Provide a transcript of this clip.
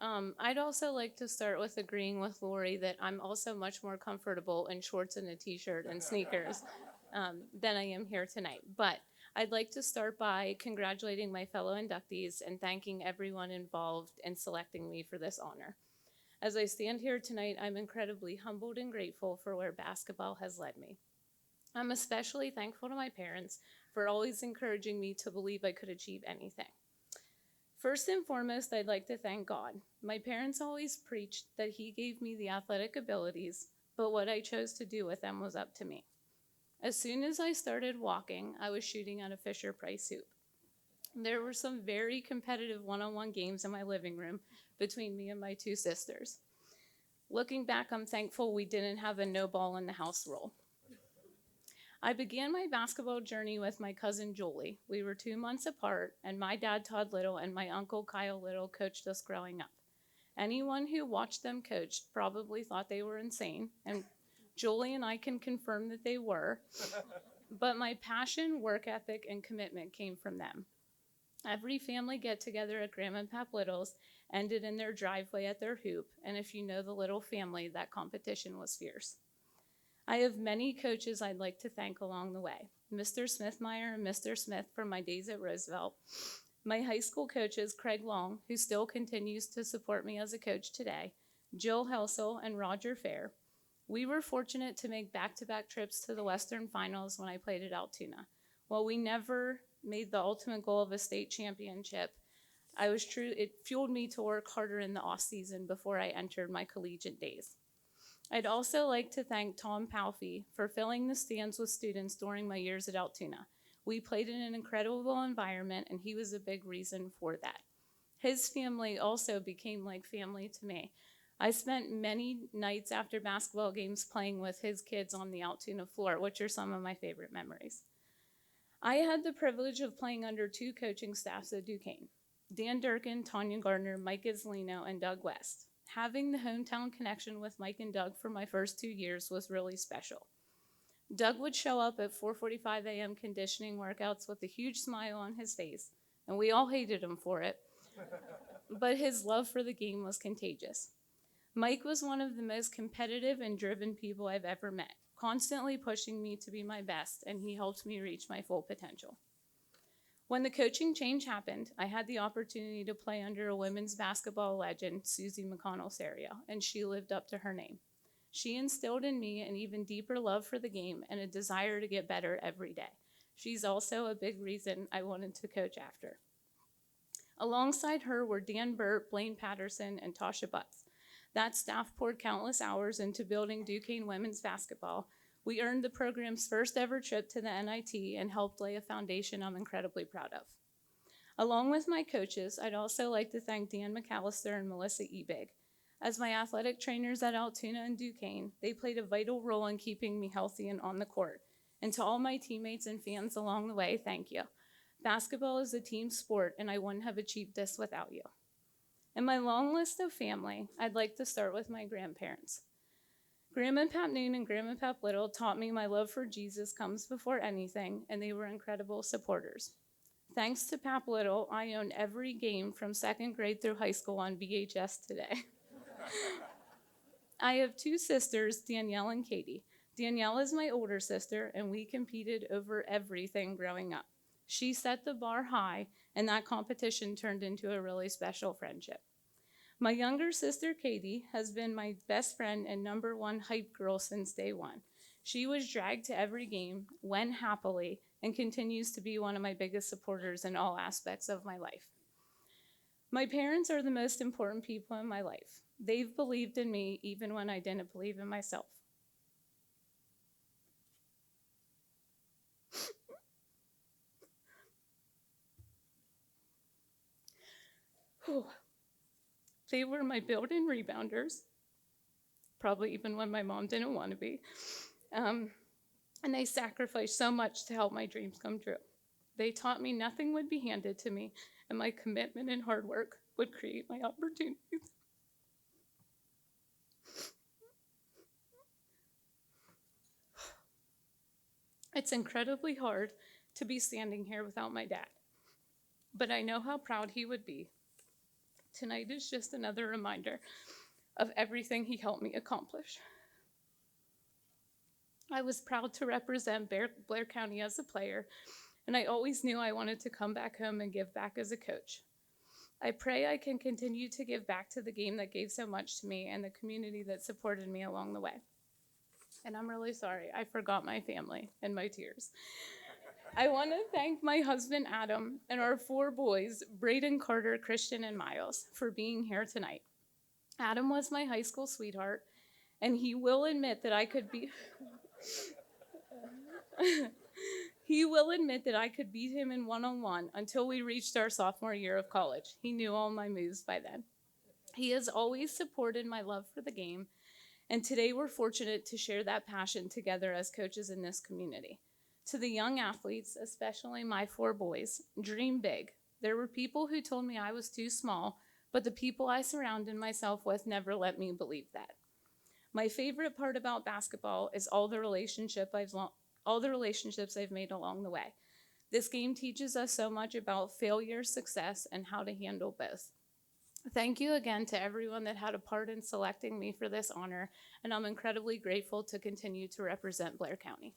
I'd also like to start with agreeing with Lori that I'm also much more comfortable in shorts and a t-shirt and sneakers than I am here tonight. But I'd like to start by congratulating my fellow inductees and thanking everyone involved in selecting me for this honor. As I stand here tonight, I'm incredibly humbled and grateful for where basketball has led me. I'm especially thankful to my parents for always encouraging me to believe I could achieve anything. First and foremost, I'd like to thank God. My parents always preached that He gave me the athletic abilities, but what I chose to do with them was up to me. As soon as I started walking, I was shooting at a Fisher Price hoop. There were some very competitive one-on-one games in my living room between me and my two sisters. Looking back, I'm thankful we didn't have a no ball in the house rule. I began my basketball journey with my cousin Julie. We were 2 months apart, and my dad, Todd Little, and my uncle, Kyle Little, coached us growing up. Anyone who watched them coach probably thought they were insane, and Julie and I can confirm that they were, but my passion, work ethic, and commitment came from them. Every family get-together at Graham and Pap Little's ended in their driveway at their hoop, and if you know the Little family, that competition was fierce. I have many coaches I'd like to thank along the way. Mr. Smithmeyer and Mr. Smith from my days at Roosevelt. My high school coaches, Craig Long, who still continues to support me as a coach today, Jill Helsel, and Roger Fair. We were fortunate to make back-to-back trips to the Western Finals when I played at Altoona. While we never made the ultimate goal of a state championship, it fueled me to work harder in the off season before I entered my collegiate days. I'd also like to thank Tom Palfy for filling the stands with students during my years at Altoona. We played in an incredible environment, and he was a big reason for that. His family also became like family to me. I spent many nights after basketball games playing with his kids on the Altoona floor, which are some of my favorite memories. I had the privilege of playing under two coaching staffs at Duquesne: Dan Durkin, Tanya Gardner, Mike Islino, and Doug West. Having the hometown connection with Mike and Doug for my first 2 years was really special. Doug would show up at 4:45 a.m. conditioning workouts with a huge smile on his face, and we all hated him for it, but his love for the game was contagious. Mike was one of the most competitive and driven people I've ever met, constantly pushing me to be my best, and he helped me reach my full potential. When the coaching change happened, I had the opportunity to play under a women's basketball legend, Susie McConnell-Serio, and she lived up to her name. She instilled in me an even deeper love for the game and a desire to get better every day. She's also a big reason I wanted to coach after. Alongside her were Dan Burt, Blaine Patterson, and Tasha Butts. That staff poured countless hours into building Duquesne women's basketball. We earned the program's first ever trip to the NIT and helped lay a foundation I'm incredibly proud of. Along with my coaches, I'd also like to thank Dan McAllister and Melissa Ebig. As my athletic trainers at Altoona and Duquesne, they played a vital role in keeping me healthy and on the court. And to all my teammates and fans along the way, thank you. Basketball is a team sport, and I wouldn't have achieved this without you. In my long list of family, I'd like to start with my grandparents. Grandma Pap Noon and Grandma Pap Little taught me my love for Jesus comes before anything, and they were incredible supporters. Thanks to Pap Little, I own every game from second grade through high school on VHS today. I have two sisters, Danielle and Katie. Danielle is my older sister, and we competed over everything growing up. She set the bar high, and that competition turned into a really special friendship. My younger sister, Katie, has been my best friend and number one hype girl since day one. She was dragged to every game, went happily, and continues to be one of my biggest supporters in all aspects of my life. My parents are the most important people in my life. They've believed in me even when I didn't believe in myself. They were my built-in rebounders, probably even when my mom didn't want to be. And they sacrificed so much to help my dreams come true. They taught me nothing would be handed to me, and my commitment and hard work would create my opportunities. It's incredibly hard to be standing here without my dad, but I know how proud he would be. Tonight is just another reminder of everything he helped me accomplish. I was proud to represent Blair County as a player, and I always knew I wanted to come back home and give back as a coach. I pray I can continue to give back to the game that gave so much to me and the community that supported me along the way. And I'm really sorry, I forgot my family and my tears. I want to thank my husband, Adam, and our 4 boys, Braden, Carter, Christian, and Miles, for being here tonight. Adam was my high school sweetheart, and he will admit that I could be... He will admit that I could beat him in one-on-one until we reached our sophomore year of college. He knew all my moves by then. He has always supported my love for the game, and today we're fortunate to share that passion together as coaches in this community. To the young athletes, especially my 4 boys, dream big. There were people who told me I was too small, but the people I surrounded myself with never let me believe that. My favorite part about basketball is all the relationships I've made along the way. This game teaches us so much about failure, success, and how to handle both. Thank you again to everyone that had a part in selecting me for this honor, and I'm incredibly grateful to continue to represent Blair County.